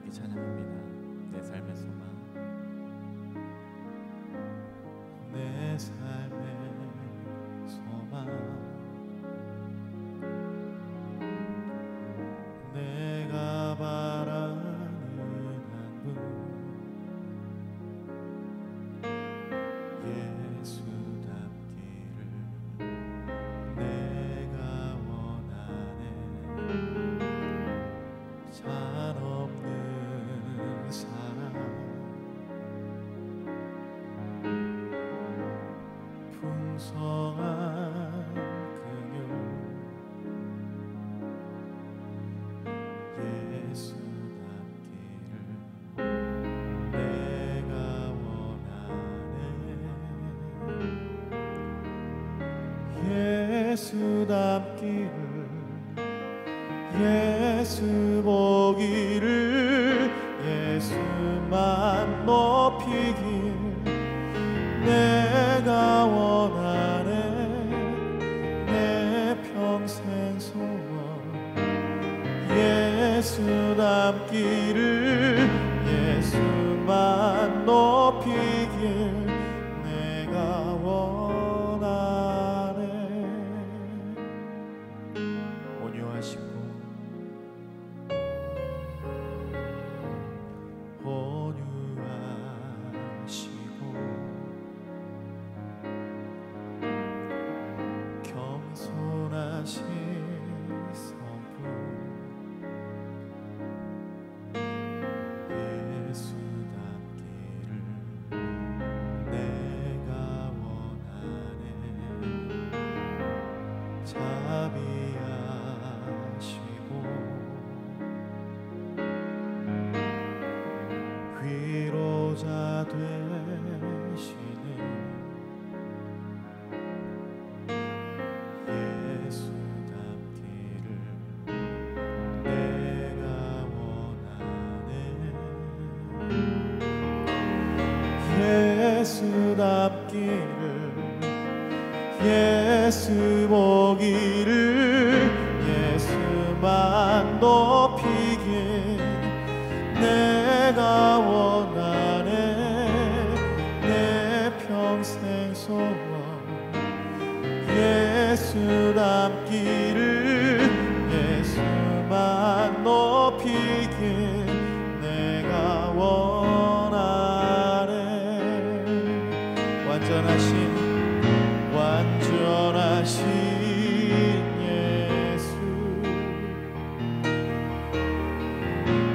함께 찬양합니다. 내 삶의 소망. 내 삶의 소망, 내가 바라는 한 분, 예수답기를 내가 원하네. 한없는 사랑, 풍성한 긍휼, 예수답기를 내가 원하네. 예수답기를, 예수 보기를, 예수만 높이길 내가 원하네. 내 평생 소원, 예수 닮기를, 예수만 높이길 내가 원하네. 온유하시고 겸손하신 성품, 예수답기를 내가 원하네. 자비하시고 위로자 되시는 예수답기를 내가 원하네. 예수답기를, 예수 보기를, 예수만 높이길 내가 원하네. 내 평생 소원, 예수 닮기를, 예수만 높이길 내가 원하네. 완전하신 예수,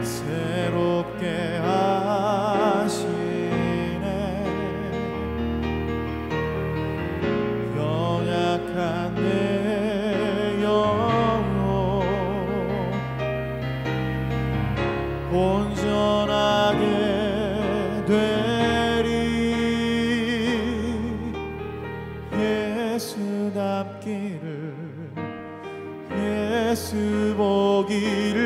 새롭게 하시네. 연약한 내 영혼 온전하게 되리. 예수답기를, 예수 보기를,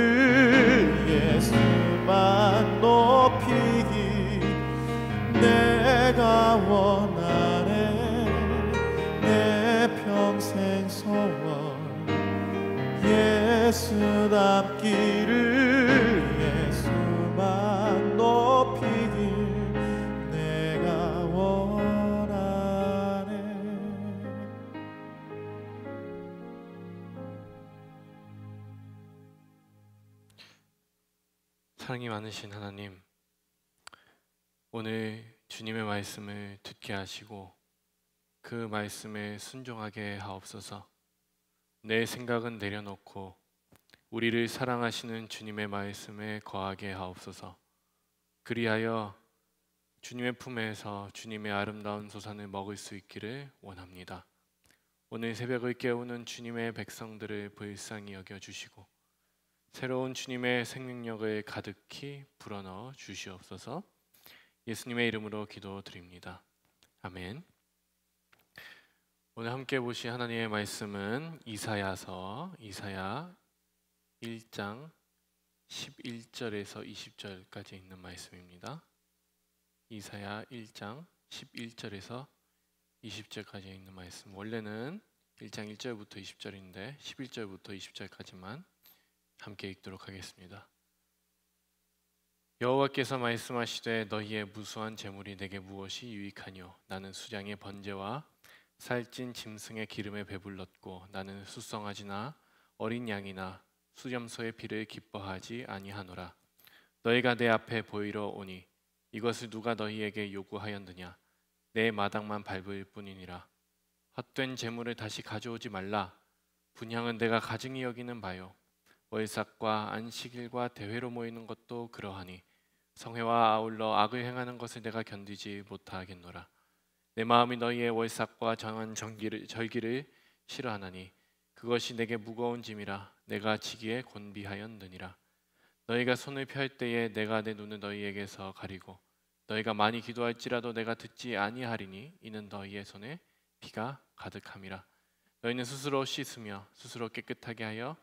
예수만 높이기 내가 원하네. 내 평생 소원, 예수답기를, 예수만 높이길 내가 원하네. 사랑이 많으신 하나님, 오늘 주님의 말씀을 듣게 하시고 그 말씀에 순종하게 하옵소서. 내 생각은 내려놓고 우리를 사랑하시는 주님의 말씀에 거하게 하옵소서. 그리하여 주님의 품에서 주님의 아름다운 소산을 먹을 수 있기를 원합니다. 오늘 새벽을 깨우는 주님의 백성들을 불쌍히 여겨주시고 새로운 주님의 생명력을 가득히 불어넣어 주시옵소서. 예수님의 이름으로 기도드립니다. 아멘. 오늘 함께 보실 하나님의 말씀은 이사야 1장 11절에서 20절까지 있는 말씀입니다. 이사야 1장 11절에서 20절까지 있는 말씀. 원래는 1장 1절부터 20절인데 11절부터 20절까지만 함께 읽도록 하겠습니다. 여호와께서 말씀하시되 너희의 무수한 재물이 내게 무엇이 유익하뇨? 나는 수장의 번제와 살찐 짐승의 기름에 배불렀고 나는 수송아지나 어린 양이나 수염소의 피를 기뻐하지 아니하노라. 너희가 내 앞에 보이러 오니 이것을 누가 너희에게 요구하였느냐? 내 마당만 밟을 뿐이니라. 헛된 재물을 다시 가져오지 말라. 분향은 내가 가증히 여기는 바요. 월삭과 안식일과 대회로 모이는 것도 그러하니 성회와 아울러 악을 행하는 것을 내가 견디지 못하겠노라. 내 마음이 너희의 월삭과 정한 절기를 싫어하나니 그것이 내게 무거운 짐이라 내가 지기에 곤비하였느니라. 너희가 손을 펼 때에 내가 내 눈을 너희에게서 가리고 너희가 많이 기도할지라도 내가 듣지 아니하리니 이는 너희의 손에 피가 가득함이라. 너희는 스스로 씻으며 스스로 깨끗하게 하여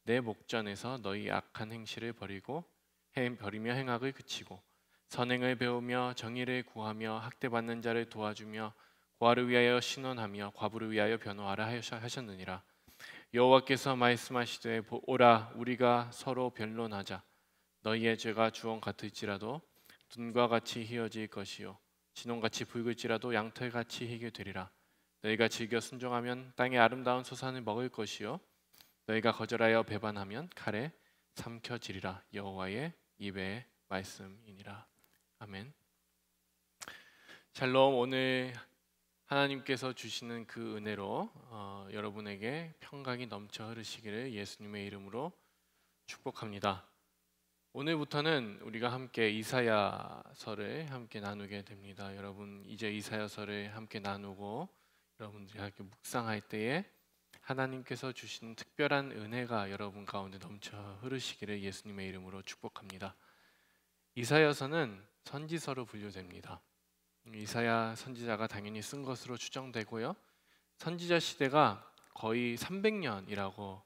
내 목전에서 너희 악한 행실을 버리며 행악을 그치고 선행을 배우며 정의를 구하며 학대받는 자를 도와주며 고아를 위하여 신원하며 과부를 위하여 변호하라 하셨느니라. 여호와께서 말씀하시되 오라 우리가 서로 변론하자. 너희의 죄가 주홍 같을지라도 눈과 같이 희어질 것이요 진홍같이 붉을지라도 양털같이 희게 되리라. 너희가 즐겨 순종하면 땅의 아름다운 소산을 먹을 것이요 너희가 거절하여 배반하면 칼에 삼켜지리라. 여호와의 입의 말씀이니라. 아멘. 샬롬. 오늘 하나님께서 주시는 그 은혜로 여러분에게 평강이 넘쳐 흐르시기를 예수님의 이름으로 축복합니다. 오늘부터는 우리가 함께 이사야서를 함께 나누게 됩니다. 여러분 이제 이사야서를 함께 나누고 여러분들이 함께 묵상할 때에 하나님께서 주시는 특별한 은혜가 여러분 가운데 넘쳐 흐르시기를 예수님의 이름으로 축복합니다. 이사야서는 선지서로 분류됩니다. 이사야 선지자가 당연히 쓴 것으로 추정되고요. 선지자 시대가 거의 300년이라고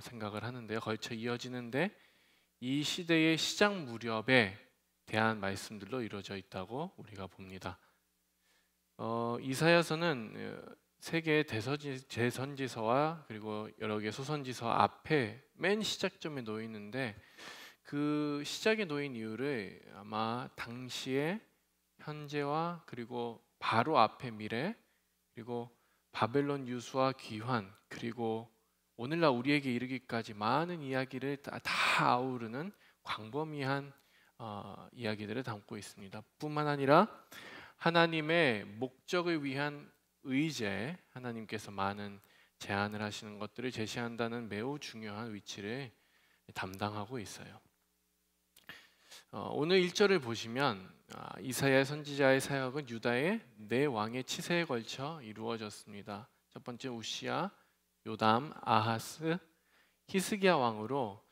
생각을 하는데요. 걸쳐 이어지는데 이 시대의 시작 무렵에 대한 말씀들로 이루어져 있다고 우리가 봅니다. 이사야서는 세 개의 대선지서와 그리고 여러 개의 소선지서 앞에 맨 시작점에 놓여 있는데 그 시작에 놓인 이유를 아마 당시의 현재와 그리고 바로 앞의 미래 그리고 바벨론 유수와 귀환 그리고 오늘날 우리에게 이르기까지 많은 이야기를 다 아우르는 광범위한 이야기들을 담고 있습니다. 뿐만 아니라 하나님의 목적을 위한 의제, 하나님께서 많은 제안을 하시는 것들을 제시한다는 매우 중요한 위치를 담당하고 있어요. 오늘 1절을 보시면 이사야 선지자의 사역은 유다의 네 왕의 치세에 걸쳐 이루어졌습니다. 첫 번째 우시야, 요담, 아하스, 히스기야 왕으로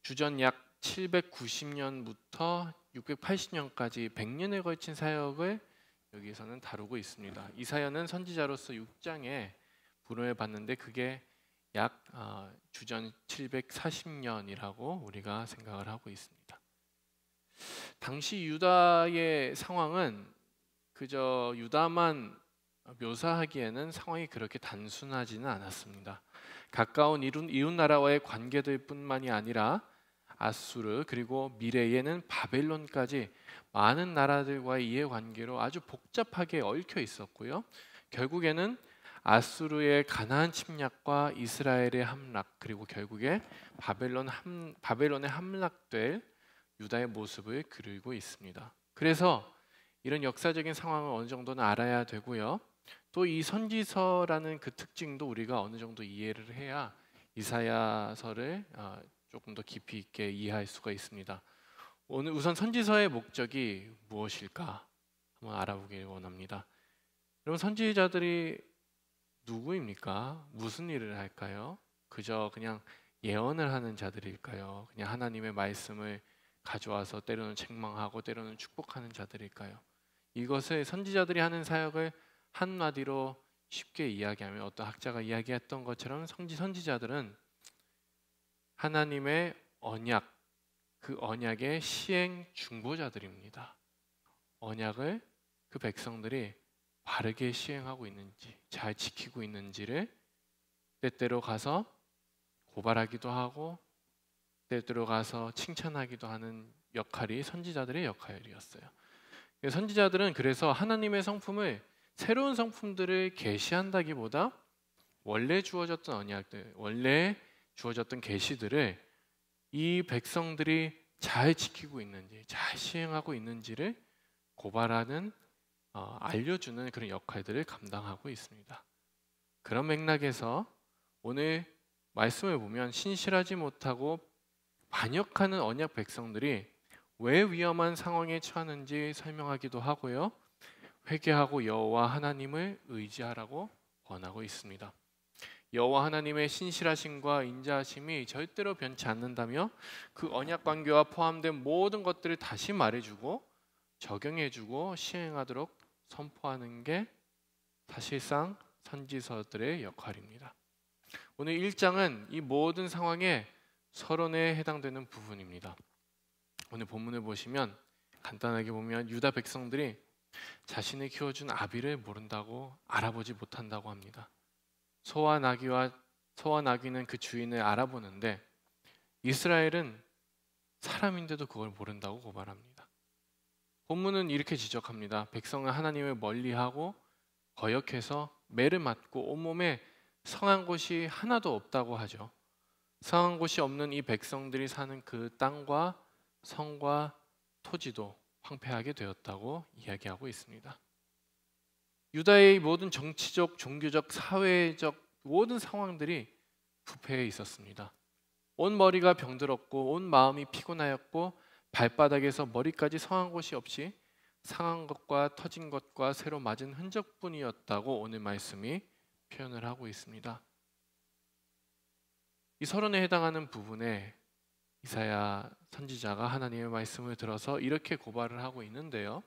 주전 약 790년부터 680년까지 100년에 걸친 사역을 여기서는 다루고 있습니다. 이사야는 선지자로서 6장에 부름을 받는데 그게 약 주전 740년이라고 우리가 생각을 하고 있습니다. 당시 유다의 상황은 그저 유다만 묘사하기에는 상황이 그렇게 단순하지는 않았습니다. 가까운 이웃 나라와의 관계들 뿐만이 아니라 아수르 그리고 미래에는 바벨론까지 많은 나라들과의 이해관계로 아주 복잡하게 얽혀 있었고요. 결국에는 아수르의 가나안 침략과 이스라엘의 함락 그리고 결국에 바벨론에 함락될 유다의 모습을 그리고 있습니다. 그래서 이런 역사적인 상황을 어느 정도는 알아야 되고요. 또 이 선지서라는 그 특징도 우리가 어느 정도 이해를 해야 이사야서를 조금 더 깊이 있게 이해할 수가 있습니다. 오늘 우선 선지서의 목적이 무엇일까 한번 알아보길 원합니다. 여러분 선지자들이 누구입니까? 무슨 일을 할까요? 그저 그냥 예언을 하는 자들일까요? 그냥 하나님의 말씀을 가져와서 때로는 책망하고 때로는 축복하는 자들일까요? 이것을 선지자들이 하는 사역을 한마디로 쉽게 이야기하면 어떤 학자가 이야기했던 것처럼 선지자들은 하나님의 언약, 그 언약의 시행 중보자들입니다. 언약을 그 백성들이 바르게 시행하고 있는지 잘 지키고 있는지를 때때로 가서 고발하기도 하고 때때로 가서 칭찬하기도 하는 역할이 선지자들의 역할이었어요. 선지자들은 그래서 하나님의 성품을, 새로운 성품들을 계시한다기보다 원래 주어졌던 언약들, 원래 주어졌던 계시들을 이 백성들이 잘 지키고 있는지, 잘 시행하고 있는지를 고발하는, 알려주는 그런 역할들을 감당하고 있습니다. 그런 맥락에서 오늘 말씀을 보면 신실하지 못하고 반역하는 언약 백성들이 왜 위험한 상황에 처하는지 설명하기도 하고요, 회개하고 여호와 하나님을 의지하라고 권하고 있습니다. 여호와 하나님의 신실하심과 인자하심이 절대로 변치 않는다며 그 언약 관계와 포함된 모든 것들을 다시 말해주고 적용해주고 시행하도록 선포하는 게 사실상 선지서들의 역할입니다. 오늘 1장은 이 모든 상황에 서론에 해당되는 부분입니다. 오늘 본문을 보시면 간단하게 보면 유다 백성들이 자신이 키워준 아비를 모른다고, 알아보지 못한다고 합니다. 소와 나귀는 그 주인을 알아보는데 이스라엘은 사람인데도 그걸 모른다고 고발합니다. 본문은 이렇게 지적합니다. 백성은 하나님을 멀리하고 거역해서 매를 맞고 온몸에 성한 곳이 하나도 없다고 하죠. 성한 곳이 없는 이 백성들이 사는 그 땅과 성과 토지도 황폐하게 되었다고 이야기하고 있습니다. 유다의 모든 정치적, 종교적, 사회적 모든 상황들이 부패해 있었습니다. 온 머리가 병들었고 온 마음이 피곤하였고 발바닥에서 머리까지 성한 곳이 없이 상한 것과 터진 것과 새로 맞은 흔적뿐이었다고 오늘 말씀이 표현을 하고 있습니다. 이 서론에 해당하는 부분에 이사야 선지자가 하나님의 말씀을 들어서 이렇게 고발을 하고 있는데요.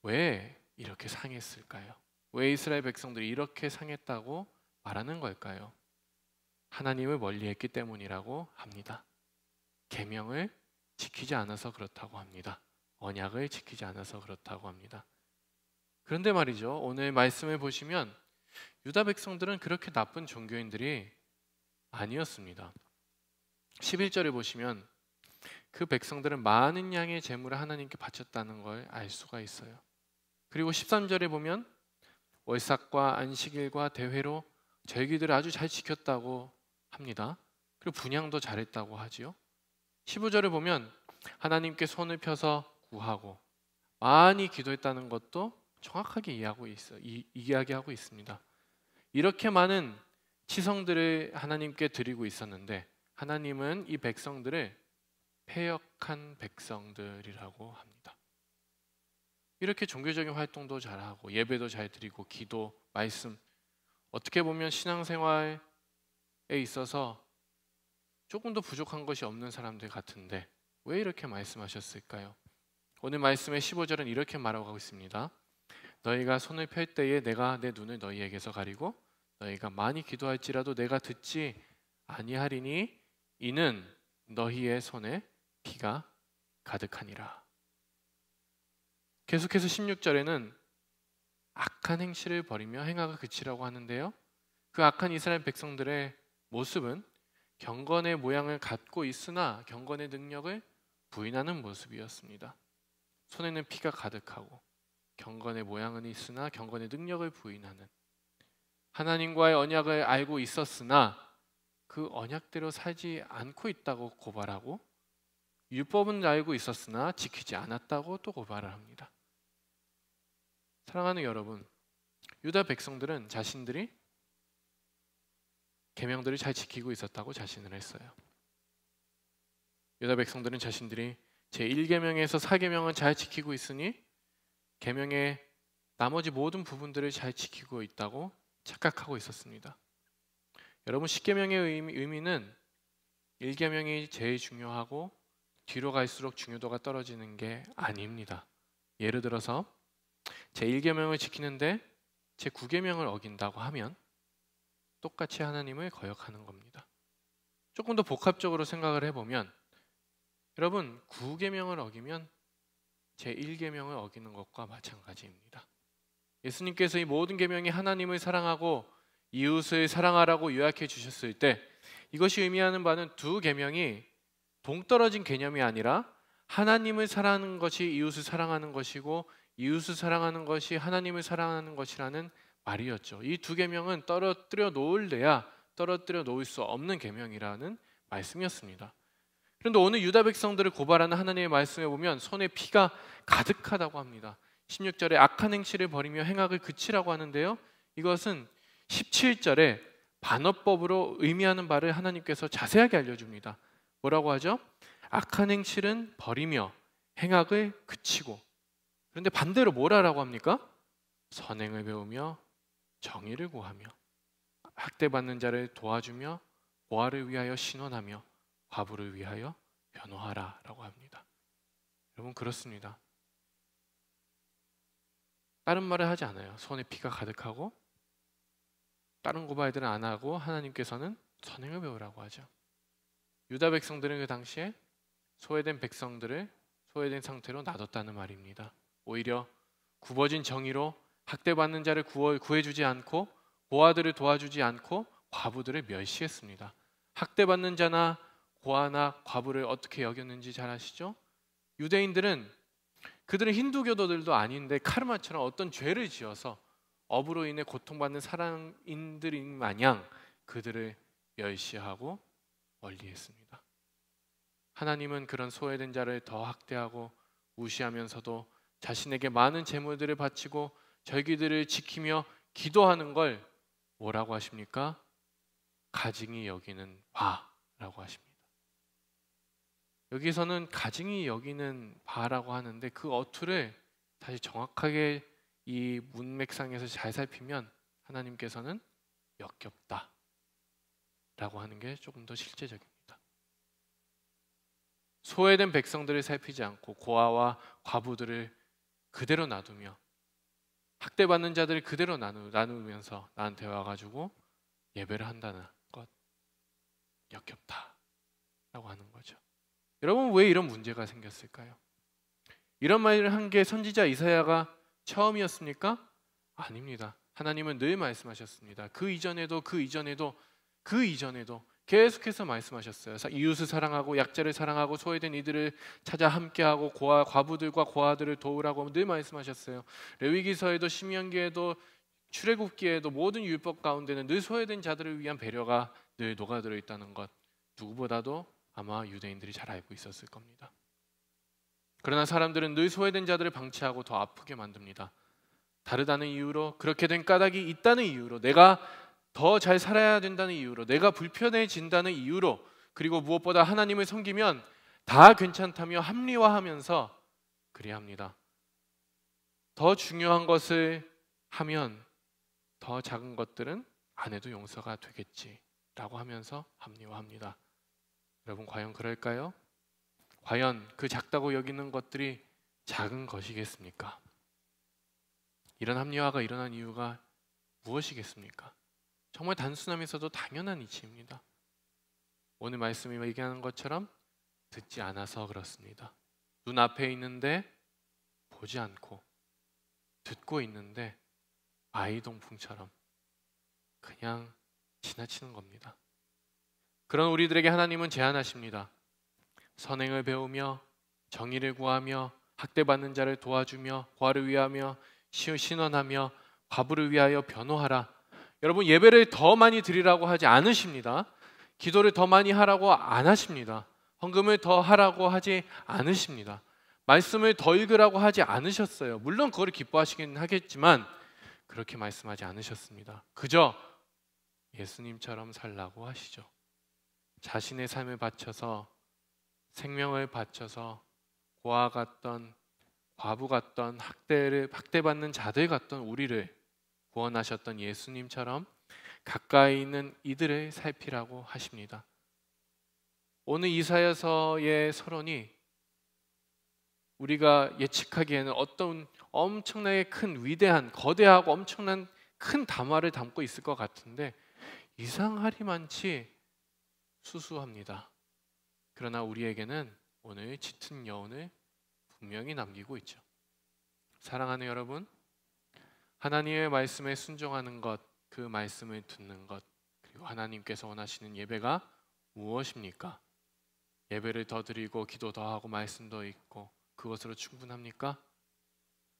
왜 이렇게 상했을까요? 왜 이스라엘 백성들이 이렇게 상했다고 말하는 걸까요? 하나님을 멀리했기 때문이라고 합니다. 계명을 지키지 않아서 그렇다고 합니다. 언약을 지키지 않아서 그렇다고 합니다. 그런데 말이죠, 오늘 말씀을 보시면 유다 백성들은 그렇게 나쁜 종교인들이 아니었습니다. 11절에 보시면 그 백성들은 많은 양의 제물을 하나님께 바쳤다는 걸 알 수가 있어요. 그리고 13절에 보면 월삭과 안식일과 대회로 절기들을 아주 잘 지켰다고 합니다. 그리고 분향도 잘했다고 하지요. 15절에 보면 하나님께 손을 펴서 구하고 많이 기도했다는 것도 정확하게 이야기하고 있습니다. 이렇게 많은 치성들을 하나님께 드리고 있었는데 하나님은 이 백성들을 패역한 백성들이라고 합니다. 이렇게 종교적인 활동도 잘하고 예배도 잘 드리고 기도, 말씀, 어떻게 보면 신앙생활에 있어서 조금도 부족한 것이 없는 사람들 같은데 왜 이렇게 말씀하셨을까요? 오늘 말씀의 15절은 이렇게 말하고 있습니다. 너희가 손을 펼 때에 내가 내 눈을 너희에게서 가리고 너희가 많이 기도할지라도 내가 듣지 아니하리니 이는 너희의 손에 피가 가득하니라. 계속해서 16절에는 악한 행실을 벌이며 행하가 그치라고 하는데요, 그 악한 이스라엘 백성들의 모습은 경건의 모양을 갖고 있으나 경건의 능력을 부인하는 모습이었습니다. 손에는 피가 가득하고 경건의 모양은 있으나 경건의 능력을 부인하는, 하나님과의 언약을 알고 있었으나 그 언약대로 살지 않고 있다고 고발하고, 율법은 알고 있었으나 지키지 않았다고 또 고발을 합니다. 사랑하는 여러분, 유다 백성들은 자신들이 계명들을 잘 지키고 있었다고 자신을 했어요. 유다 백성들은 자신들이 제1계명에서 4계명은 잘 지키고 있으니 계명의 나머지 모든 부분들을 잘 지키고 있다고 착각하고 있었습니다. 여러분, 10계명의 의미는 1계명이 제일 중요하고 뒤로 갈수록 중요도가 떨어지는 게 아닙니다. 예를 들어서 제1계명을 지키는데 제9계명을 어긴다고 하면 똑같이 하나님을 거역하는 겁니다. 조금 더 복합적으로 생각을 해보면 여러분, 9계명을 어기면 제1계명을 어기는 것과 마찬가지입니다. 예수님께서 이 모든 계명이 하나님을 사랑하고 이웃을 사랑하라고 요약해 주셨을 때 이것이 의미하는 바는 두 계명이 동떨어진 개념이 아니라 하나님을 사랑하는 것이 이웃을 사랑하는 것이고 이웃을 사랑하는 것이 하나님을 사랑하는 것이라는 말이었죠. 이 두 계명은 떨어뜨려 놓을래야 떨어뜨려 놓을 수 없는 계명이라는 말씀이었습니다. 그런데 오늘 유다 백성들을 고발하는 하나님의 말씀에 보면 손에 피가 가득하다고 합니다. 16절에 악한 행실을 버리며 행악을 그치라고 하는데요, 이것은 17절에 반어법으로 의미하는 바를 하나님께서 자세하게 알려줍니다. 뭐라고 하죠? 악한 행실은 버리며 행악을 그치고. 그런데 반대로 뭘 하라고 합니까? 선행을 배우며 정의를 구하며 학대받는 자를 도와주며 고아를 위하여 신원하며 과부를 위하여 변호하라 라고 합니다. 여러분, 그렇습니다. 다른 말을 하지 않아요. 손에 피가 가득하고 다른 고발들은 안 하고 하나님께서는 선행을 배우라고 하죠. 유다 백성들은 그 당시에 소외된 백성들을 소외된 상태로 놔뒀다는 말입니다. 오히려 굽어진 정의로 학대받는 자를 구해주지 않고 고아들을 도와주지 않고 과부들을 멸시했습니다. 학대받는 자나 고아나 과부를 어떻게 여겼는지 잘 아시죠? 유대인들은 그들은 힌두교도들도 아닌데 카르마처럼 어떤 죄를 지어서 업으로 인해 고통받는 사람인들인 마냥 그들을 멸시하고 멀리했습니다. 하나님은 그런 소외된 자를 더 학대하고 무시하면서도 자신에게 많은 재물들을 바치고 절기들을 지키며 기도하는 걸 뭐라고 하십니까? 가증히 여기는 바라고 하십니다. 여기서는 가증히 여기는 바라고 하는데 그 어투를 다시 정확하게 이 문맥상에서 잘 살피면 하나님께서는 역겹다 라고 하는 게 조금 더 실제적입니다. 소외된 백성들을 살피지 않고 고아와 과부들을 그대로 놔두며 학대받는 자들을 그대로 나누면서 나한테 와가지고 예배를 한다는 것, 역겹다 라고 하는 거죠. 여러분, 왜 이런 문제가 생겼을까요? 이런 말을 한 게 선지자 이사야가 처음이었습니까? 아닙니다. 하나님은 늘 말씀하셨습니다. 그 이전에도 계속해서 말씀하셨어요. 이웃을 사랑하고 약자를 사랑하고 소외된 이들을 찾아 함께하고 과부들과 고아들을 도우라고 늘 말씀하셨어요. 레위기서에도 신명기에도 출애굽기에도 모든 율법 가운데는 늘 소외된 자들을 위한 배려가 늘 녹아들어 있다는 것, 누구보다도 아마 유대인들이 잘 알고 있었을 겁니다. 그러나 사람들은 늘 소외된 자들을 방치하고 더 아프게 만듭니다. 다르다는 이유로, 그렇게 된 까닭이 있다는 이유로, 내가 더 잘 살아야 된다는 이유로, 내가 불편해진다는 이유로, 그리고 무엇보다 하나님을 섬기면 다 괜찮다며 합리화하면서 그리합니다. 더 중요한 것을 하면 더 작은 것들은 안 해도 용서가 되겠지라고 하면서 합리화합니다. 여러분, 과연 그럴까요? 과연 그 작다고 여기는 것들이 작은 것이겠습니까? 이런 합리화가 일어난 이유가 무엇이겠습니까? 정말 단순하면서도 당연한 이치입니다. 오늘 말씀이 얘기하는 것처럼 듣지 않아서 그렇습니다. 눈앞에 있는데 보지 않고, 듣고 있는데 아이동풍처럼 그냥 지나치는 겁니다. 그런 우리들에게 하나님은 제안하십니다. 선행을 배우며 정의를 구하며 학대받는 자를 도와주며 고아를 위하며 신원하며 과부를 위하여 변호하라. 여러분, 예배를 더 많이 드리라고 하지 않으십니다. 기도를 더 많이 하라고 안 하십니다. 헌금을 더 하라고 하지 않으십니다. 말씀을 더 읽으라고 하지 않으셨어요. 물론 그걸 기뻐하시긴 하겠지만 그렇게 말씀하지 않으셨습니다. 그저 예수님처럼 살라고 하시죠. 자신의 삶을 바쳐서, 생명을 바쳐서 고아 같던, 과부 같던, 학대받는 자들 같던 우리를 구원하셨던 예수님처럼 가까이 있는 이들을 살피라고 하십니다. 오늘 이사야서의 서론이 우리가 예측하기에는 어떤 엄청나게 큰 위대한, 거대하고 엄청난 큰 담화를 담고 있을 것 같은데 이상하리만치 수수합니다. 그러나 우리에게는 오늘 짙은 여운을 분명히 남기고 있죠. 사랑하는 여러분, 하나님의 말씀에 순종하는 것, 그 말씀을 듣는 것, 그리고 하나님께서 원하시는 예배가 무엇입니까? 예배를 더 드리고 기도 더 하고 말씀도 읽고 그것으로 충분합니까?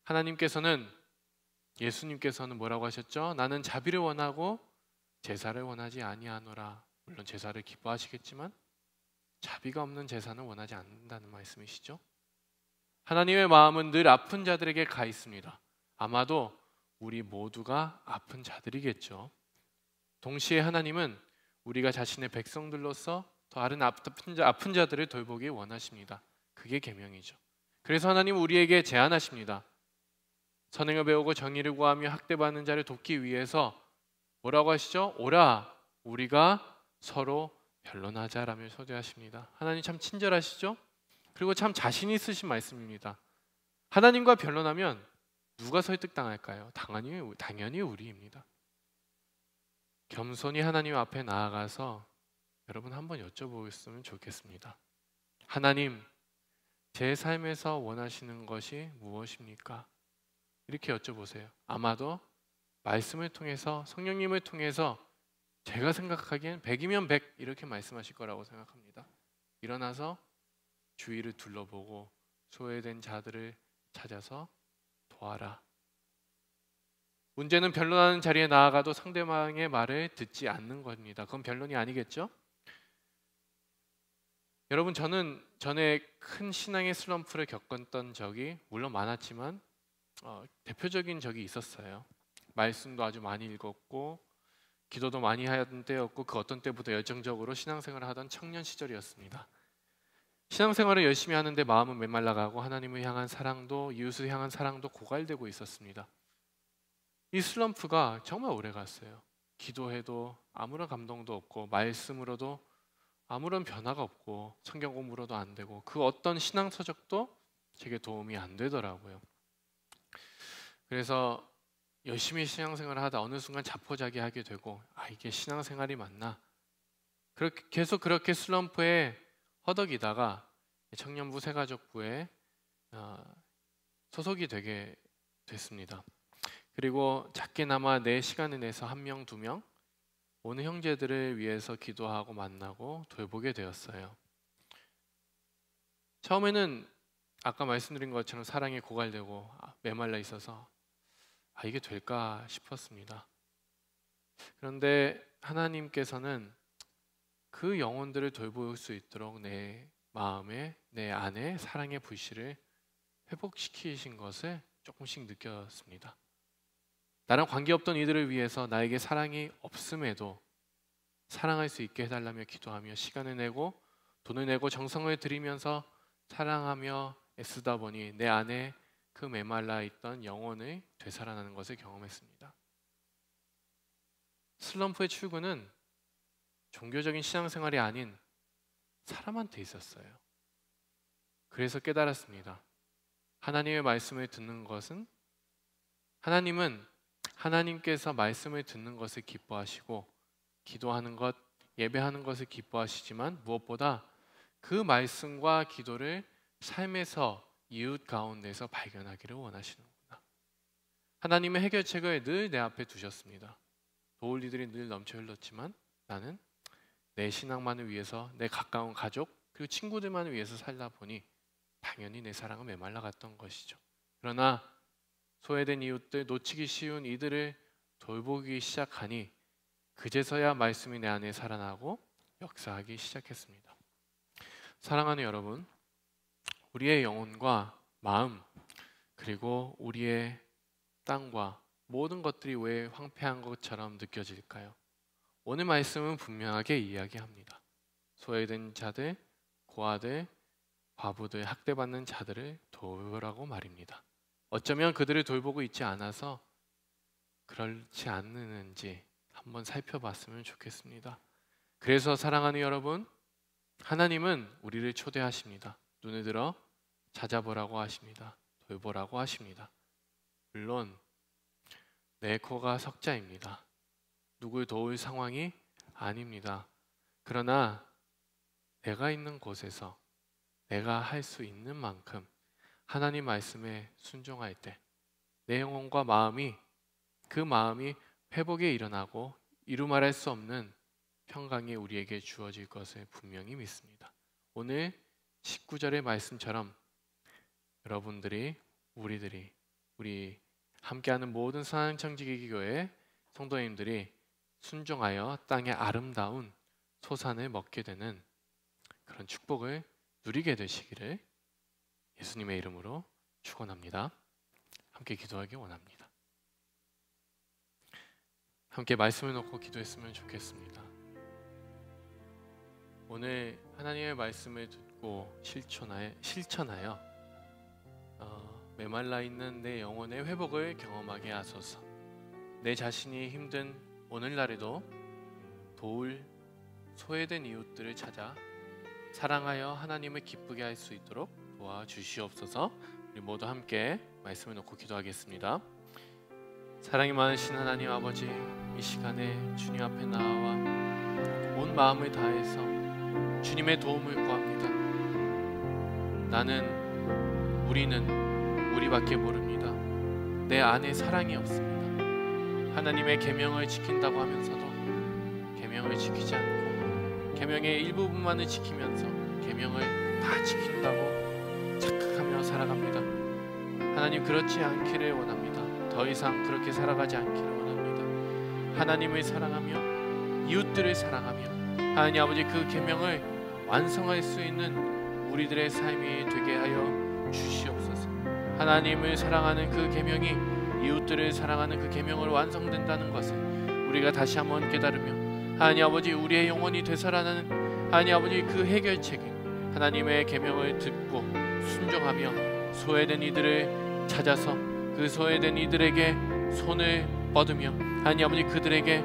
하나님께서는, 예수님께서는 뭐라고 하셨죠? 나는 자비를 원하고 제사를 원하지 아니하노라. 물론 제사를 기뻐하시겠지만 자비가 없는 제사는 원하지 않는다는 말씀이시죠. 하나님의 마음은 늘 아픈 자들에게 가 있습니다. 아마도 우리 모두가 아픈 자들이겠죠. 동시에 하나님은 우리가 자신의 백성들로서 더 다른 아픈 자들을 돌보기 원하십니다. 그게 계명이죠. 그래서 하나님은 우리에게 제안하십니다. 선행을 배우고 정의를 구하며 학대받는 자를 돕기 위해서 뭐라고 하시죠? 오라, 우리가 서로 변론하자라며 초대하십니다. 하나님 참 친절하시죠? 그리고 참 자신 있으신 말씀입니다. 하나님과 변론하면 누가 설득당할까요? 당연히 우리입니다. 겸손히 하나님 앞에 나아가서 여러분 한번 여쭤보셨으면 좋겠습니다. 하나님, 제 삶에서 원하시는 것이 무엇입니까? 이렇게 여쭤보세요. 아마도 말씀을 통해서, 성령님을 통해서 제가 생각하기엔 100이면 100 이렇게 말씀하실 거라고 생각합니다. 일어나서 주위를 둘러보고 소외된 자들을 찾아서 도와라. 문제는 변론하는 자리에 나아가도 상대방의 말을 듣지 않는 겁니다. 그건 변론이 아니겠죠? 여러분, 저는 전에 큰 신앙의 슬럼프를 겪었던 적이 물론 많았지만 대표적인 적이 있었어요. 말씀도 아주 많이 읽었고 기도도 많이 하던 때였고 그 어떤 때보다 열정적으로 신앙생활을 하던 청년 시절이었습니다. 신앙생활을 열심히 하는데 마음은 메말라가고 하나님을 향한 사랑도 이웃을 향한 사랑도 고갈되고 있었습니다. 이 슬럼프가 정말 오래 갔어요. 기도해도 아무런 감동도 없고 말씀으로도 아무런 변화가 없고 성경 공부로도 안 되고 그 어떤 신앙 서적도 제게 도움이 안 되더라고요. 그래서 열심히 신앙생활을 하다 어느 순간 자포자기하게 되고 이게 신앙생활이 맞나? 계속 그렇게 슬럼프에 허덕이다가 청년부 새가족부에 소속이 되게 됐습니다. 그리고 작게나마 내 시간을 내서 1명, 2명 오는 형제들을 위해서 기도하고 만나고 돌보게 되었어요. 처음에는 아까 말씀드린 것처럼 사랑에 고갈되고 메말라 있어서 이게 될까 싶었습니다. 그런데 하나님께서는 그 영혼들을 돌볼 수 있도록 내 마음에, 내 안에 사랑의 불씨를 회복시키신 것을 조금씩 느꼈습니다. 나랑 관계없던 이들을 위해서 나에게 사랑이 없음에도 사랑할 수 있게 해달라며 기도하며 시간을 내고 돈을 내고 정성을 들이면서 사랑하며 애쓰다 보니 내 안에 그 메말라 있던 영혼을 되살아나는 것을 경험했습니다. 슬럼프의 출구는 종교적인 신앙생활이 아닌 사람한테 있었어요. 그래서 깨달았습니다. 하나님의 말씀을 듣는 것은 하나님께서 말씀을 듣는 것을 기뻐하시고 기도하는 것, 예배하는 것을 기뻐하시지만 무엇보다 그 말씀과 기도를 삶에서 이웃 가운데서 발견하기를 원하시는구나. 하나님의 해결책을 늘 내 앞에 두셨습니다. 도울 이들이 늘 넘쳐 흘렀지만 나는 내 신앙만을 위해서 내 가까운 가족 그리고 친구들만을 위해서 살다 보니 당연히 내 사랑은 메말라 갔던 것이죠. 그러나 소외된 이웃들, 놓치기 쉬운 이들을 돌보기 시작하니 그제서야 말씀이 내 안에 살아나고 역사하기 시작했습니다. 사랑하는 여러분, 우리의 영혼과 마음 그리고 우리의 땅과 모든 것들이 왜 황폐한 것처럼 느껴질까요? 오늘 말씀은 분명하게 이야기합니다. 소외된 자들, 고아들, 과부들, 학대받는 자들을 도우라고 말입니다. 어쩌면 그들을 돌보고 있지 않아서 그렇지 않는지 한번 살펴봤으면 좋겠습니다. 그래서 사랑하는 여러분, 하나님은 우리를 초대하십니다. 눈을 들어 찾아보라고 하십니다. 돌보라고 하십니다. 물론 내 코가 석자입니다. 누굴 도울 상황이 아닙니다. 그러나 내가 있는 곳에서 내가 할 수 있는 만큼 하나님 말씀에 순종할 때 내 영혼과 그 마음이 회복에 일어나고 이루 말할 수 없는 평강이 우리에게 주어질 것을 분명히 믿습니다. 오늘 19절의 말씀처럼 여러분들이 우리 함께하는 모든 사랑청지기교회 성도님들이 순종하여 땅의 아름다운 소산을 먹게 되는 그런 축복을 누리게 되시기를 예수님의 이름으로 축원합니다. 함께 기도하기 원합니다. 함께 말씀을 놓고 기도했으면 좋겠습니다. 오늘 하나님의 말씀을 듣고 실천하여 메말라 있는 내 영혼의 회복을 경험하게 하소서. 내 자신이 힘든 오늘날에도 도울 소외된 이웃들을 찾아 사랑하여 하나님을 기쁘게 할 수 있도록 도와주시옵소서. 우리 모두 함께 말씀을 놓고 기도하겠습니다. 사랑이 많으신 하나님 아버지, 이 시간에 주님 앞에 나와 온 마음을 다해서 주님의 도움을 구합니다. 우리는 우리밖에 모릅니다. 내 안에 사랑이 없습니다. 하나님의 계명을 지킨다고 하면서도 계명을 지키지 않고 계명의 일부분만을 지키면서 계명을 다 지킨다고 착각하며 살아갑니다. 하나님, 그렇지 않기를 원합니다. 더 이상 그렇게 살아가지 않기를 원합니다. 하나님을 사랑하며 이웃들을 사랑하며 하나님 아버지 그 계명을 완성할 수 있는 우리들의 삶이 되게 하여 주시옵소서. 하나님을 사랑하는 그 계명이 이웃들을 사랑하는 그 계명으로 완성된다는 것을 우리가 다시 한번 깨달으며 하나님 아버지 우리의 영혼이 되살아나는 하나님 아버지 그 해결책이 하나님의 계명을 듣고 순종하며 소외된 이들을 찾아서 그 소외된 이들에게 손을 뻗으며 하나님 아버지 그들에게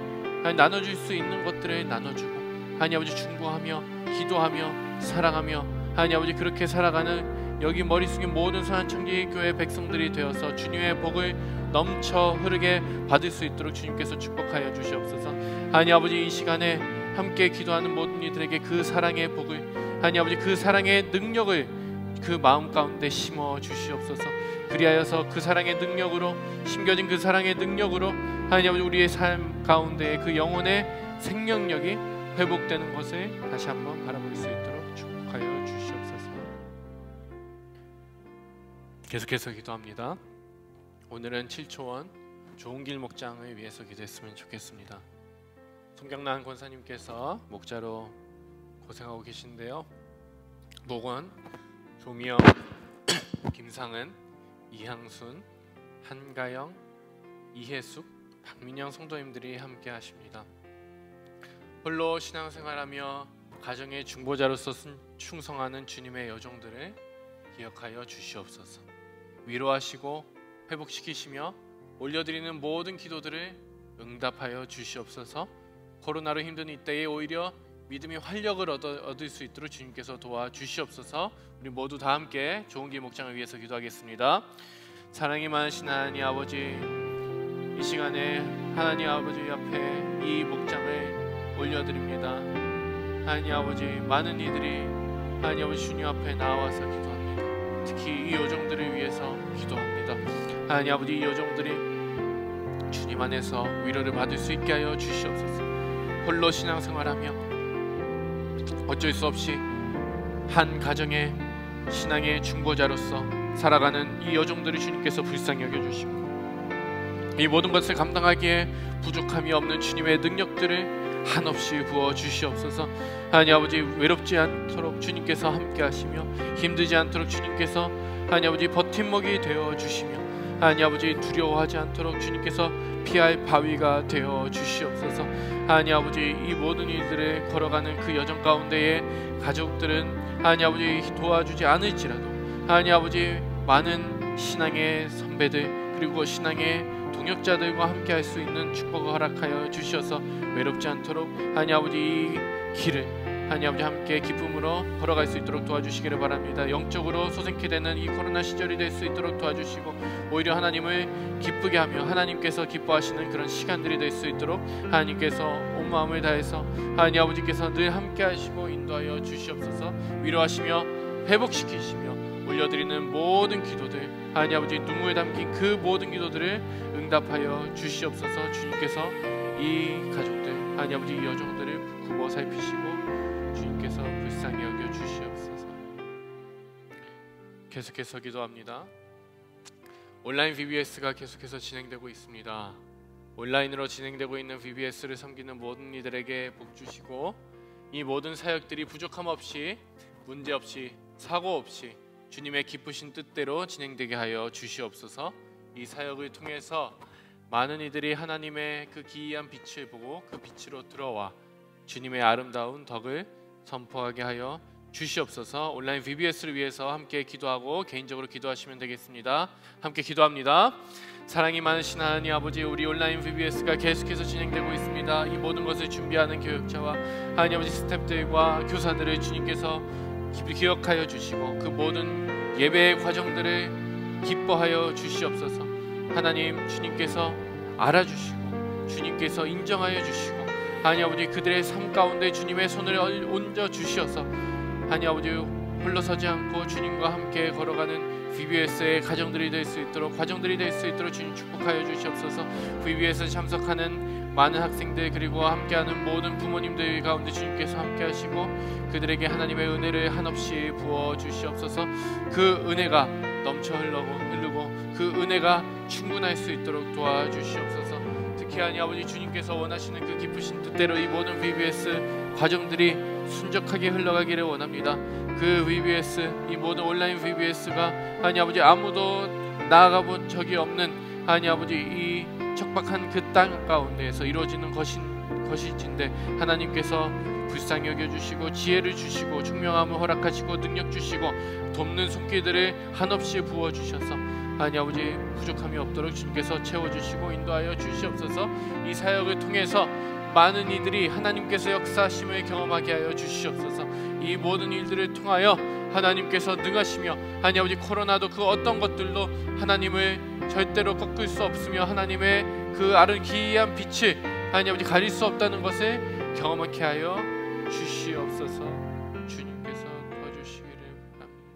나눠줄 수 있는 것들을 나눠주고 하나님 아버지 중보하며 기도하며 사랑하며 하나님 아버지 그렇게 살아가는 여기 머리 숙인 모든 소환청지교회 백성들이 되어서 주님의 복을 넘쳐 흐르게 받을 수 있도록 주님께서 축복하여 주시옵소서. 하나님 아버지 이 시간에 함께 기도하는 모든 이들에게 그 사랑의 복을 하나님 아버지 그 사랑의 능력을 그 마음 가운데 심어 주시옵소서. 그리하여서 그 사랑의 능력으로 심겨진 그 사랑의 능력으로 하나님 아버지 우리의 삶 가운데 그 영혼의 생명력이 회복되는 것을 다시 한번 바라볼 수 있도록 축복하여 주시옵소서. 계속해서 기도합니다. 오늘은 7초원 좋은길 목장을 위해서 기도했으면 좋겠습니다. 송경란 권사님께서 목자로 고생하고 계신데요. 목원, 조미영, 김상은, 이향순, 한가영, 이혜숙, 박민영 성도님들이 함께 하십니다. 홀로 신앙생활하며 가정의 중보자로서 충성하는 주님의 여종들을 기억하여 주시옵소서. 위로하시고 회복시키시며 올려드리는 모든 기도들을 응답하여 주시옵소서. 코로나로 힘든 이때에 오히려 믿음의 활력을 얻을 수 있도록 주님께서 도와주시옵소서. 우리 모두 다 함께 좋은 길 목장을 위해서 기도하겠습니다. 사랑이 많으신 하나님 아버지, 이 시간에 하나님 아버지 앞에 이 목장을 올려드립니다. 하나님 아버지 많은 이들이 하나님 아버지 주님 앞에 나와서 기도합니다. 특히 이 여종들을 위해서 기도합니다. 하나님 아버지 이 여종들이 주님 안에서 위로를 받을 수 있게 하여 주시옵소서. 홀로 신앙생활하며 어쩔 수 없이 한 가정의 신앙의 중보자로서 살아가는 이 여종들을 주님께서 불쌍히 여겨주시고 이 모든 것을 감당하기에 부족함이 없는 주님의 능력들을 한없이 부어 주시옵소서. 하나님 아버지 외롭지 않도록 주님께서 함께 하시며 힘들지 않도록 주님께서 하나님 아버지 버팀목이 되어 주시며 하나님 아버지 두려워하지 않도록 주님께서 피할 바위가 되어 주시옵소서. 하나님 아버지 이 모든 일들을 걸어가는 그 여정 가운데에 가족들은 하나님 아버지 도와주지 않을지라도 하나님 아버지 많은 신앙의 선배들 그리고 신앙의 동역자들과 함께 할 수 있는 축복을 허락하여 주셔서 외롭지 않도록 하나님 아버지 이 길을 하나님 아버지 함께 기쁨으로 걸어갈 수 있도록 도와주시기를 바랍니다. 영적으로 소생케 되는 이 코로나 시절이 될 수 있도록 도와주시고 오히려 하나님을 기쁘게 하며 하나님께서 기뻐하시는 그런 시간들이 될 수 있도록 하나님께서 온 마음을 다해서 하나님 아버지께서 늘 함께 하시고 인도하여 주시옵소서. 위로하시며 회복시키시며 올려드리는 모든 기도들 하나님 아버지 눈물에 담긴 그 모든 기도들을 응답하여 주시옵소서. 주님께서 이 가족들 하나님 아버지 이 여종들을 굽어 살피시고 주님께서 불쌍히 여겨 주시옵소서. 계속해서 기도합니다. 온라인 VBS가 계속해서 진행되고 있습니다. 온라인으로 진행되고 있는 VBS를 섬기는 모든 이들에게 복 주시고 이 모든 사역들이 부족함 없이 문제 없이 사고 없이 주님의 기쁘신 뜻대로 진행되게 하여 주시옵소서. 이 사역을 통해서 많은 이들이 하나님의 그 기이한 빛을 보고 그 빛으로 들어와 주님의 아름다운 덕을 선포하게 하여 주시옵소서. 온라인 VBS를 위해서 함께 기도하고 개인적으로 기도하시면 되겠습니다. 함께 기도합니다. 사랑이 많으신 하나님 아버지, 우리 온라인 VBS가 계속해서 진행되고 있습니다. 이 모든 것을 준비하는 교육자와 하나님 아버지 스태프들과 교사들을 주님께서 깊이 기억하여 주시고 그 모든 예배의 과정들을 기뻐하여 주시옵소서. 하나님, 주님께서 알아주시고 주님께서 인정하여 주시고 하나님 아버지 그들의 삶 가운데 주님의 손을 얹어 주시어서 하나님 아버지 홀로 서지 않고 주님과 함께 걸어가는 VBS의 가정들이 될 수 있도록 과정들이 될 수 있도록 주님 축복하여 주시옵소서. VBS에 참석하는 많은 학생들 그리고 함께하는 모든 부모님들 가운데 주님께서 함께하시고 그들에게 하나님의 은혜를 한없이 부어 주시옵소서. 그 은혜가 넘쳐 흐르고 그 은혜가 충분할 수 있도록 도와주시옵소서. 특히 하나님 아버지 주님께서 원하시는 그 기쁘신 뜻대로 이 모든 VBS 과정들이 순적하게 흘러가기를 원합니다. 그 VBS, 이 모든 온라인 VBS가 하나님 아버지 아무도 나아가 본 적이 없는 하나님 아버지 이 척박한 그 땅 가운데에서 이루어지는 것인데 하나님께서 불쌍히 여겨주시고 지혜를 주시고 총명함을 허락하시고 능력 주시고 돕는 손길들을 한없이 부어주셔서 하나님 아버지 부족함이 없도록 주님께서 채워주시고 인도하여 주시옵소서. 이 사역을 통해서 많은 이들이 하나님께서 역사하심을 경험하게 하여 주시옵소서. 이 모든 일들을 통하여 하나님께서 능하시며 하나님 아버지 코로나도 그 어떤 것들로 하나님을 절대로 꺾을 수 없으며 하나님의 그 기이한 빛을 하나님 아버지 가릴 수 없다는 것을 경험하게 하여 주시옵소서. 주님께서 도와주시기를 바랍니다.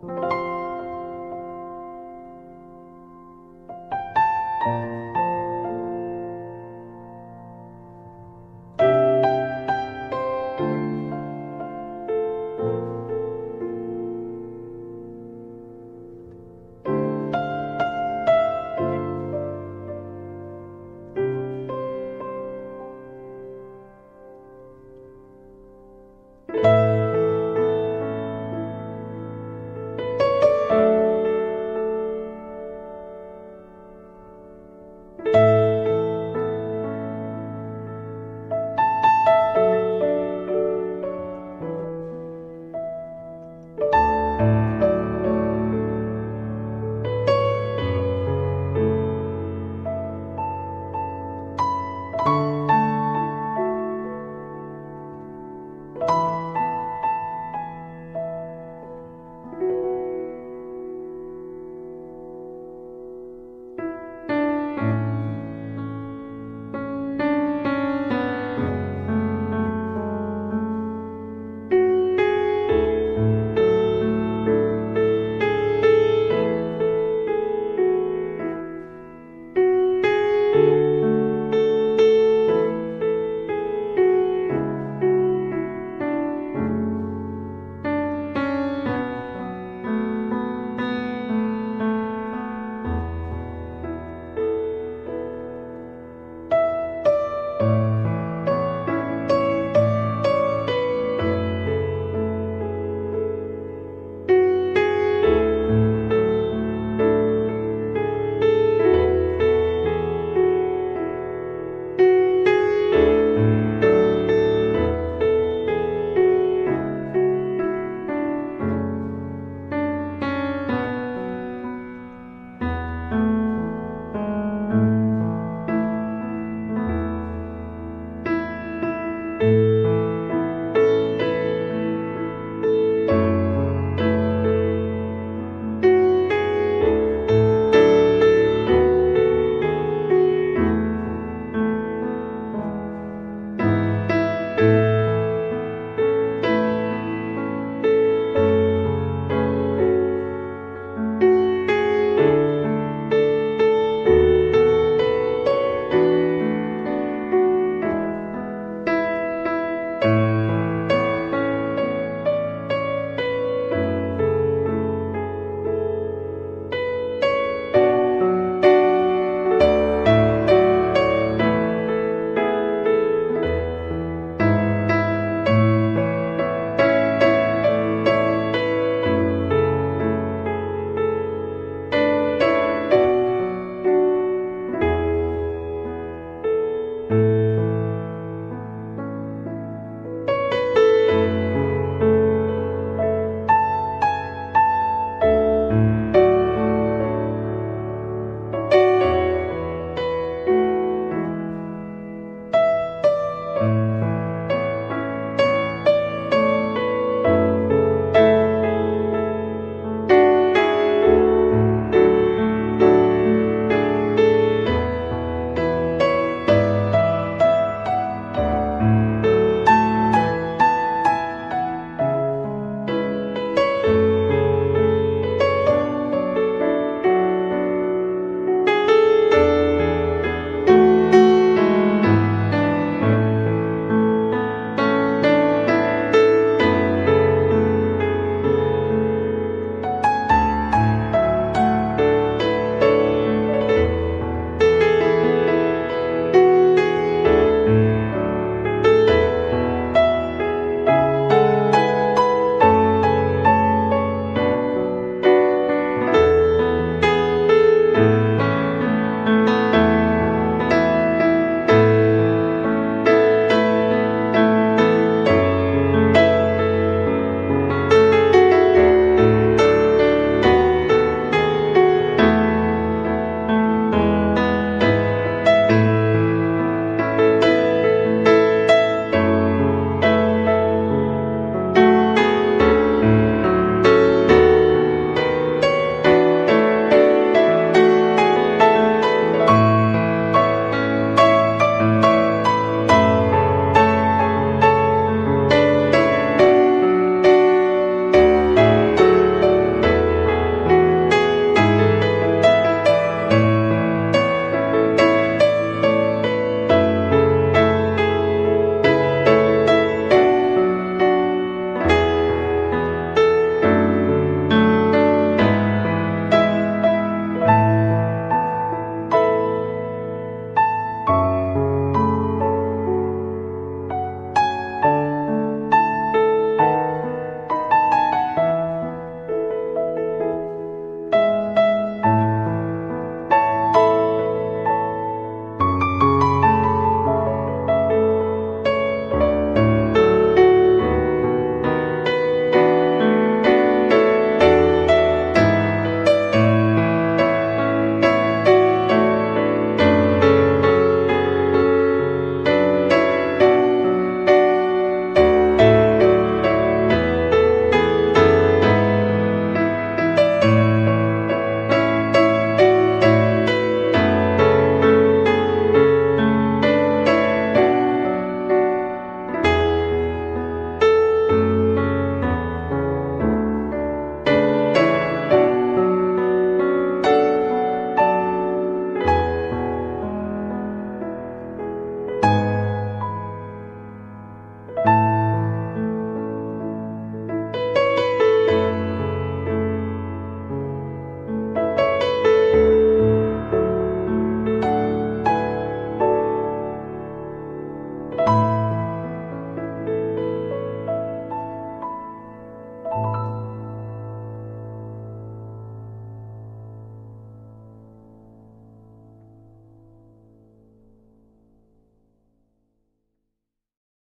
주